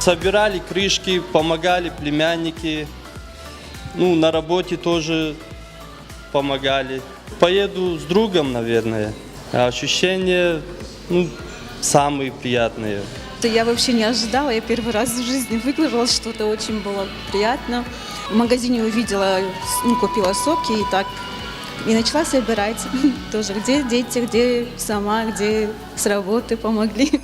Собирали крышки, помогали племянники. Ну, на работе тоже помогали. Поеду с другом, наверное. Ощущения, ну, самые приятные. Я вообще не ожидала, я первый раз в жизни выиграла что-то, очень было приятно. В магазине увидела, купила соки и так, и начала собирать тоже, где дети, где сама, где с работы помогли.